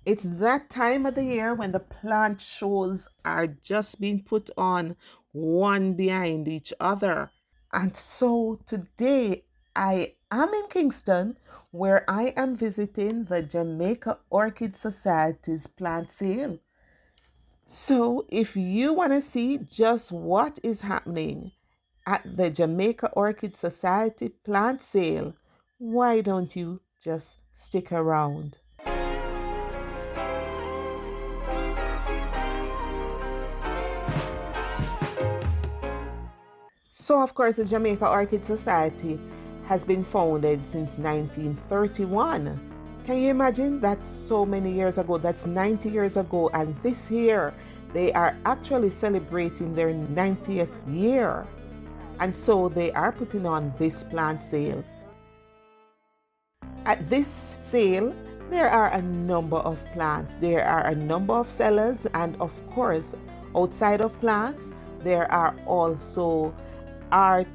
It's that time of the year when the plant shows are just being put on one behind each other. And so today I am in Kingston where I am visiting the Jamaica Orchid Society's plant sale. So if you want to see just what is happening at the Jamaica Orchid Society plant sale, why don't you just stick around? So, of course, the Jamaica Orchid Society has been founded since 1931. Can you imagine? That's so many years ago. That's 90 years ago. And this year, they are actually celebrating their 90th year. And so they are putting on this plant sale. At this sale, there are a number of plants. There are a number of sellers. And of course, outside of plants, there are also art,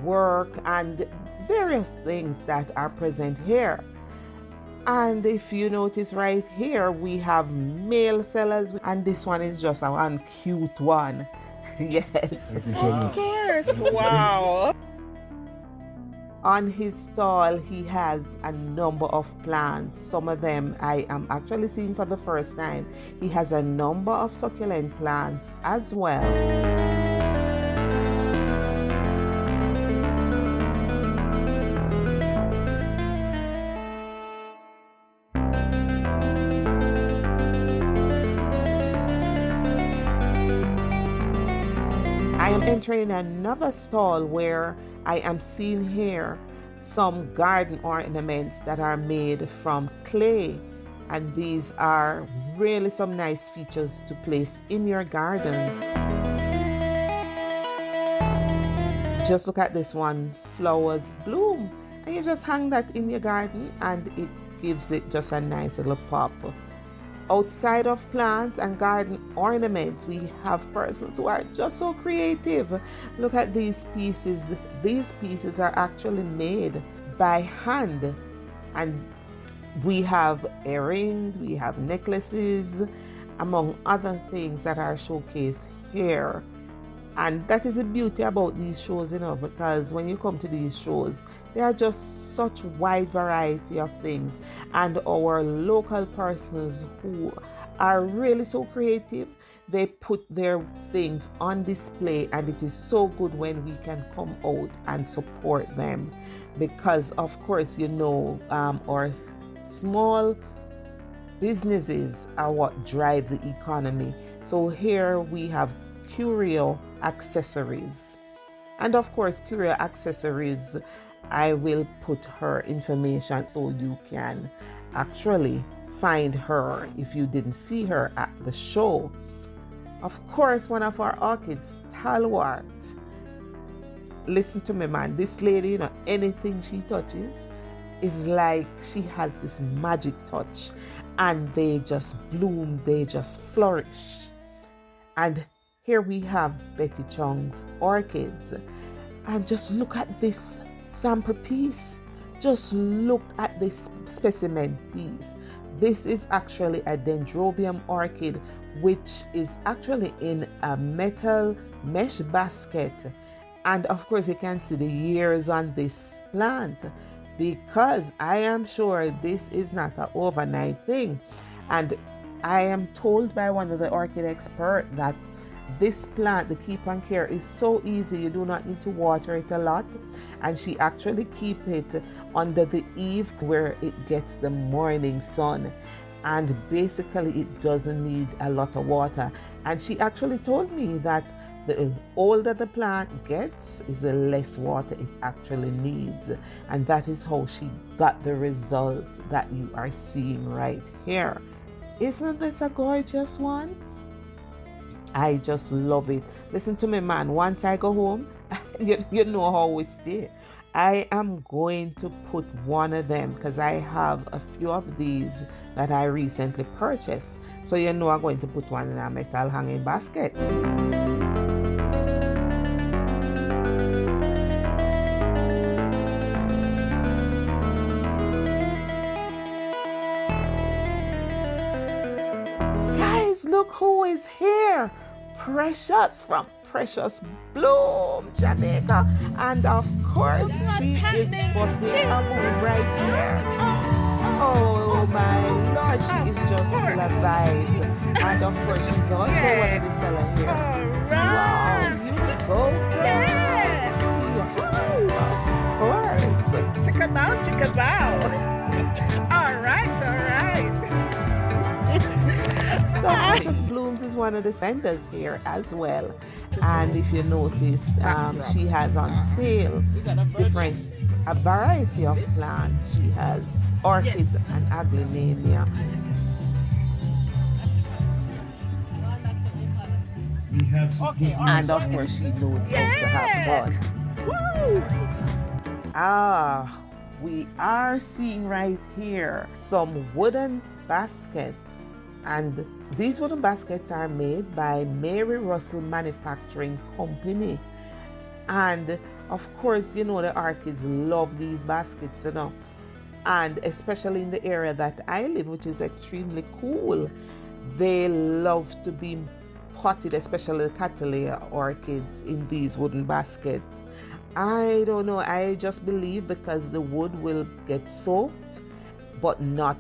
work, and various things that are present here. And if you notice right here, we have male sellers, and this one is just a one cute one. Yes. Thank you so much. Of course. Wow. On his stall, he has a number of plants. Some of them I am actually seeing for the first time. He has a number of succulent plants as well. I am entering another stall where I am seeing here some garden ornaments that are made from clay, and these are really some nice features to place in your garden. Just look at this one, flowers bloom, and you just hang that in your garden and it gives it just a nice little pop. Outside of plants and garden ornaments, we have persons who are just so creative. Look at these pieces. These pieces are actually made by hand. And we have earrings, we have necklaces, among other things that are showcased here. And that is the beauty about these shows, because when you come to these shows, there are just such wide variety of things. And our local persons who are really so creative, they put their things on display, and it is so good when we can come out and support them. Because of course, our small businesses are what drive the economy. So here we have curio accessories, and of course curio accessories, I will put her information so you can actually find her if you didn't see her at the show. Of course, one of our orchids, stalwart. Listen to me, man, this lady, anything she touches is like she has this magic touch, and they just bloom, they just flourish. And here we have Betty Chong's orchids. And just look at this sample piece. Just look at this specimen piece. This is actually a Dendrobium orchid, which is actually in a metal mesh basket. And of course, you can see the years on this plant, because I am sure this is not an overnight thing. And I am told by one of the orchid experts that this plant, the keep and care, is so easy. You do not need to water it a lot, and she actually keep it under the eave where it gets the morning sun, and basically it doesn't need a lot of water. And she actually told me that the older the plant gets is the less water it actually needs, and that is how she got the result that you are seeing right here. Isn't this a gorgeous one? I just love it. Listen to me, man. Once I go home, you know how we stay. I am going to put one of them, because I have a few of these that I recently purchased. So I'm going to put one in a metal hanging basket. look who is here. Precious from Precious Bloom, Jamaica. And of course, she is bossing a move right here. Oh my Lord, she is just full of vibes. And of course, she's also one of the sellers here. Wow, you go. Yeah. Yes, of course. Chicka bow, chicka bow. All right. So Precious Blooms is one of the vendors here as well. And if you notice, she has on sale a variety of plants. She has orchids and aglaonemia. And of course, she knows how to have fun. Woo! We are seeing right here some wooden baskets. And these wooden baskets are made by Mary Russell Manufacturing Company. And of course, you know, the orchids love these baskets, you know. And especially in the area that I live, which is extremely cool, they love to be potted, especially the Cattleya orchids, in these wooden baskets. I don't know, I just believe because the wood will get soaked, but not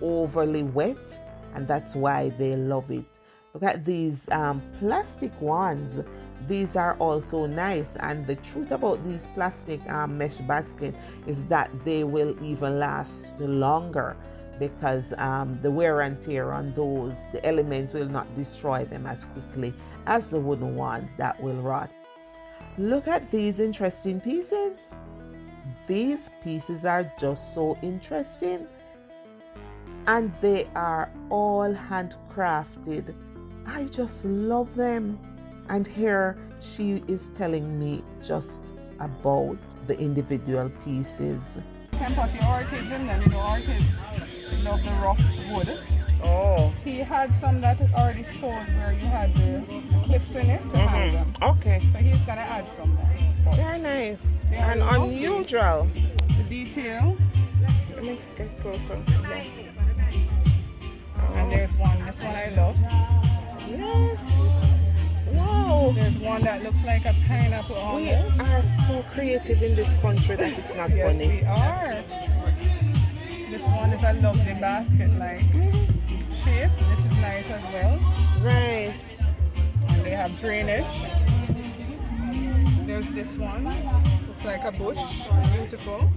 overly wet. And that's why they love it. Look at these plastic ones. These are also nice. And the truth about these plastic mesh baskets is that they will even last longer, because the wear and tear on those, the elements will not destroy them as quickly as the wooden ones that will rot. Look at these interesting pieces. These pieces are just so interesting. And they are all handcrafted. I just love them. And here she is telling me just about the individual pieces. You can put your orchids in them. You know, orchids love the rough wood. Oh. He had some that is already sold where you had the clips in it to hang them. Okay. So he's gonna add some more. They're nice and unusual. The detail. Let me get closer. And there's one, this one I love. Yes. Wow. There's one that looks like a pineapple almost. We are so creative in this country that it's not Yes, funny. we are. This one is a lovely basket-like shape. This is nice as well. Right. And they have drainage. There's this one. Looks like a bush. Beautiful.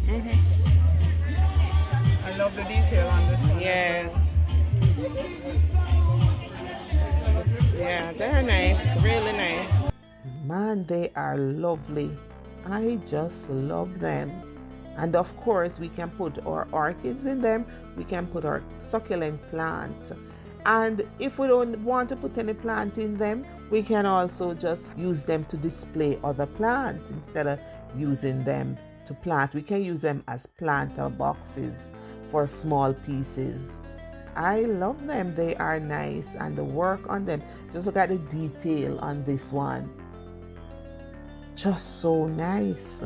I love the detail on this one. Yes. Yeah, they're nice, really nice. Man, they are lovely. I just love them. And of course, we can put our orchids in them. We can put our succulent plant. And if we don't want to put any plant in them, we can also just use them to display other plants instead of using them to plant. We can use them as planter boxes for small pieces. I love them. They are nice, and the work on them, just look at the detail on this one. Just so nice,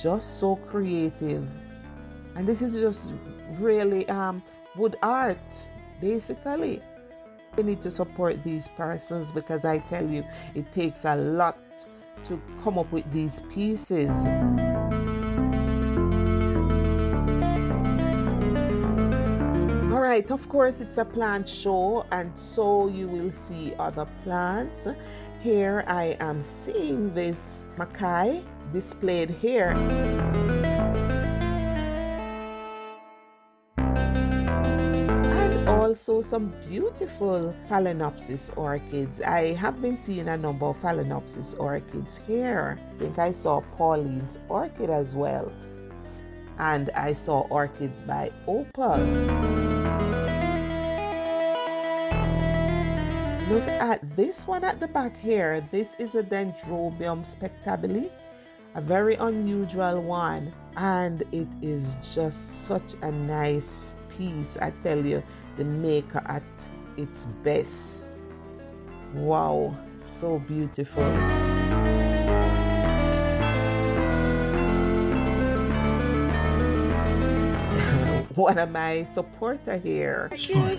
just so creative. And this is just really wood art, basically. We need to support these persons, because I tell you, it takes a lot to come up with these pieces. Alright, of course it's a plant show, and so you will see other plants. Here I am seeing this makai displayed here. And also some beautiful Phalaenopsis orchids. I have been seeing a number of Phalaenopsis orchids here. I think I saw Pauline's orchid as well. And I saw orchids by Opal. Look at this one at the back here. This is a Dendrobium spectabile, a very unusual one, and it is just such a nice piece. I tell you, the maker at its best. Wow, so beautiful. one of my supporter here. Presentation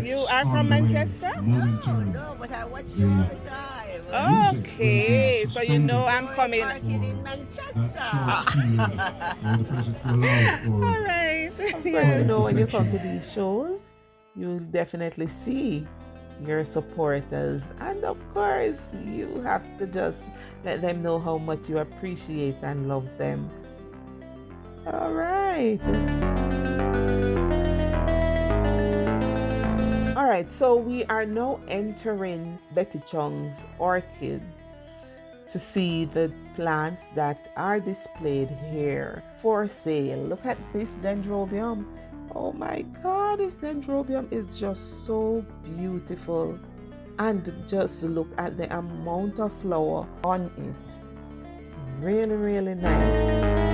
you are from Manchester? No, but I watch you all the time. Okay, so you know I'm coming. In Manchester. All right. Of course, you know, when you come to these shows, you'll definitely see your supporters, and of course you have to just let them know how much you appreciate and love them. All right, so we are now entering Betty Chung's orchids to see the plants that are displayed here for sale. Look at this Dendrobium. Oh my God, this Dendrobium is just so beautiful. And just look at the amount of flower on it. Really, really nice.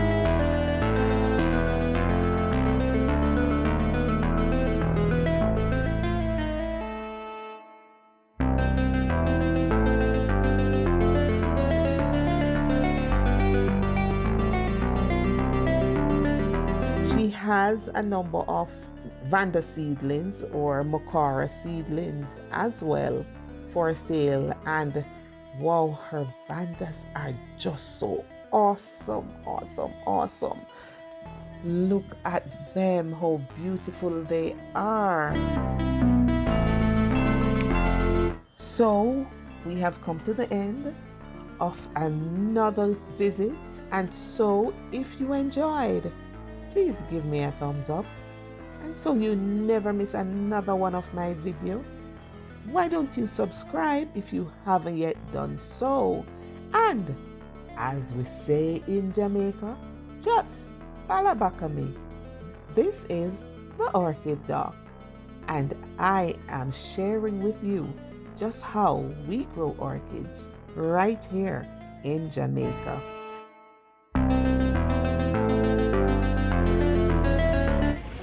Has a number of Vanda seedlings or Makara seedlings as well for sale, and wow, her Vandas are just so awesome. Look at them, how beautiful they are. So we have come to the end of another visit, and so if you enjoyed, please give me a thumbs up, and so you never miss another one of my videos. Why don't you subscribe if you haven't yet done so? And as we say in Jamaica, just follow back on me. This is the Orchid Doc, and I am sharing with you just how we grow orchids right here in Jamaica.